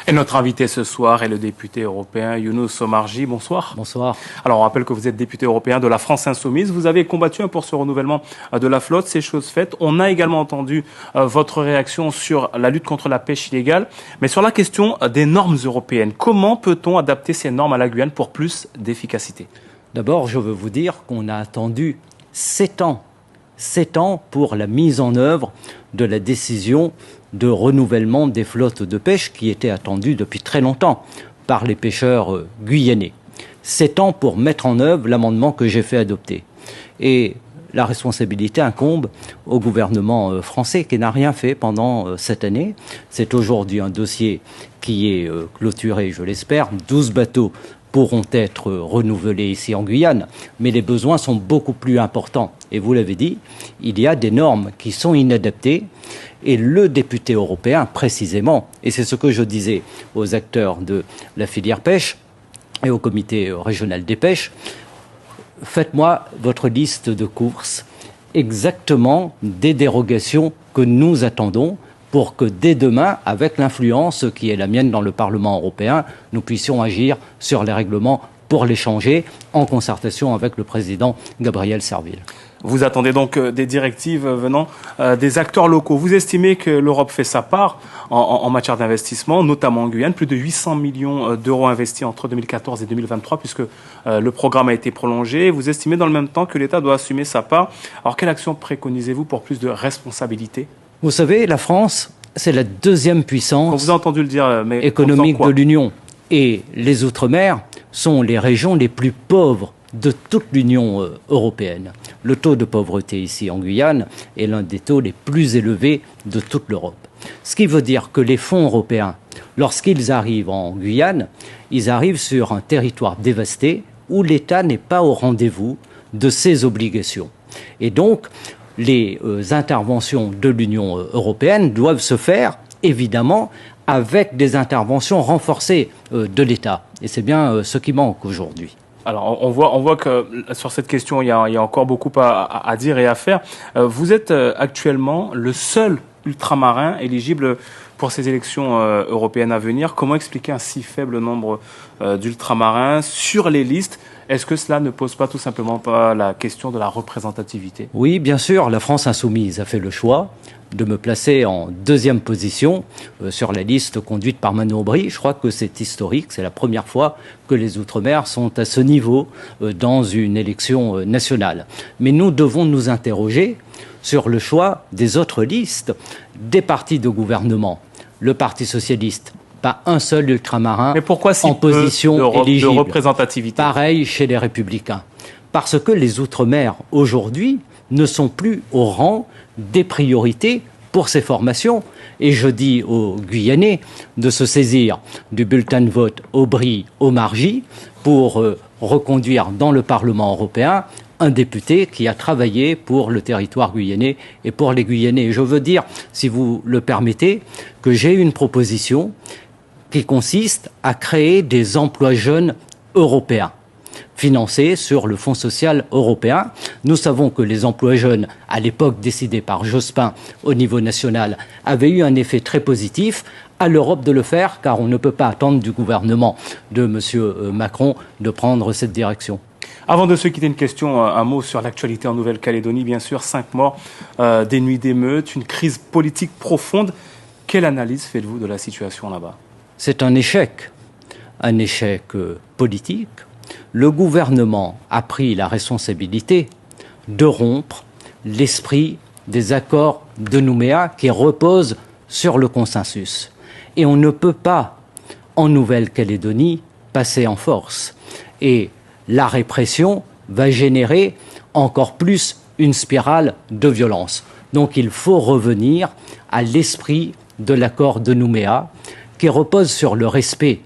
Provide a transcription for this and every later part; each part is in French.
Et notre invité ce soir est le député européen Younous Omarjee. Bonsoir. Bonsoir. Alors on rappelle que vous êtes député européen de la France Insoumise. Vous avez combattu pour ce renouvellement de la flotte, c'est chose faite. On a également entendu votre réaction sur la lutte contre la pêche illégale. Mais sur la question des normes européennes, comment peut-on adapter ces normes à la Guyane pour plus d'efficacité? D'abord, je veux vous dire qu'on a attendu 7 ans. 7 ans pour la mise en œuvre de la décision de renouvellement des flottes de pêche qui était attendue depuis très longtemps par les pêcheurs guyanais. 7 ans pour mettre en œuvre l'amendement que j'ai fait adopter. Et la responsabilité incombe au gouvernement français qui n'a rien fait pendant cette année. C'est aujourd'hui un dossier qui est clôturé, je l'espère. 12 bateaux pourront être renouvelés ici en Guyane, mais les besoins sont beaucoup plus importants. Et vous l'avez dit, il y a des normes qui sont inadaptées et le député européen, précisément, et c'est ce que je disais aux acteurs de la filière pêche et au comité régional des pêches, faites-moi votre liste de courses, exactement des dérogations que nous attendons pour que dès demain, avec l'influence qui est la mienne dans le Parlement européen, nous puissions agir sur les règlements pour les changer en concertation avec le président Gabriel Serville. Vous attendez donc des directives venant des acteurs locaux. Vous estimez que l'Europe fait sa part en matière d'investissement, notamment en Guyane, plus de 800 millions d'euros investis entre 2014 et 2023, puisque le programme a été prolongé. Vous estimez dans le même temps que l'État doit assumer sa part. Alors, quelle action préconisez-vous pour plus de responsabilité ? Vous savez, la France, c'est la deuxième puissance Quand vous avez entendu le dire, mais économique de l'Union. Et les Outre-mer sont les régions les plus pauvres de toute l'Union européenne. Le taux de pauvreté ici en Guyane est l'un des taux les plus élevés de toute l'Europe. Ce qui veut dire que les fonds européens, lorsqu'ils arrivent en Guyane, ils arrivent sur un territoire dévasté où l'État n'est pas au rendez-vous de ses obligations. Et donc, les interventions de l'Union européenne doivent se faire, évidemment, avec des interventions renforcées de l'État. Et c'est bien ce qui manque aujourd'hui. Alors, on voit que sur cette question, il y a encore beaucoup à dire et à faire. Vous êtes actuellement le seul ultramarin éligible pour ces élections européennes à venir. Comment expliquer un si faible nombre d'ultramarins sur les listes ? Est-ce que cela ne pose pas tout simplement pas la question de la représentativité ? Oui, bien sûr, la France Insoumise a fait le choix de me placer en deuxième position sur la liste conduite par Manon Aubry. Je crois que c'est historique, c'est la première fois que les Outre-mer sont à ce niveau dans une élection nationale. Mais nous devons nous interroger sur le choix des autres listes, des partis de gouvernement. Le Parti socialiste, pas un seul ultramarin en position éligible. De représentativité. Pareil chez les Républicains. Parce que les Outre-mer, aujourd'hui, ne sont plus au rang des priorités pour ces formations. Et je dis aux Guyanais de se saisir du bulletin de vote Aubry-Omarjee pour reconduire dans le Parlement européen un député qui a travaillé pour le territoire guyanais et pour les Guyanais. Et je veux dire, si vous le permettez, que j'ai une proposition qui consiste à créer des emplois jeunes européens, financés sur le Fonds social européen. Nous savons que les emplois jeunes, à l'époque décidés par Jospin au niveau national, avaient eu un effet très positif. À l'Europe de le faire, car on ne peut pas attendre du gouvernement de M. Macron de prendre cette direction. Avant de se quitter, une question, un mot sur l'actualité en Nouvelle-Calédonie. Bien sûr, 5 morts, des nuits d'émeutes, une crise politique profonde. Quelle analyse faites-vous de la situation là-bas ? C'est un échec politique. Le gouvernement a pris la responsabilité de rompre l'esprit des accords de Nouméa qui reposent sur le consensus. Et on ne peut pas, en Nouvelle-Calédonie, passer en force. Et la répression va générer encore plus une spirale de violence. Donc il faut revenir à l'esprit de l'accord de Nouméa qui repose sur le respect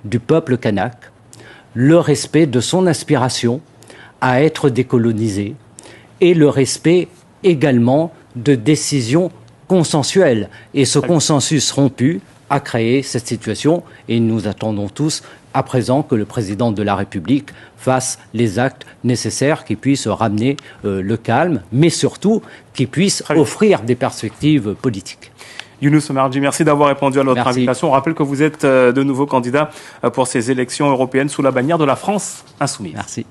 du peuple kanak, le respect de son aspiration à être décolonisé et le respect également de décisions consensuelles. Et ce consensus rompu a créé cette situation et nous attendons tous à présent que le président de la République fasse les actes nécessaires qui puissent ramener le calme, mais surtout qui puissent offrir des perspectives politiques. Younous Omarjee, merci d'avoir répondu à notre Merci. invitation. On rappelle que vous êtes de nouveau candidat pour ces élections européennes sous la bannière de la France Insoumise. Merci.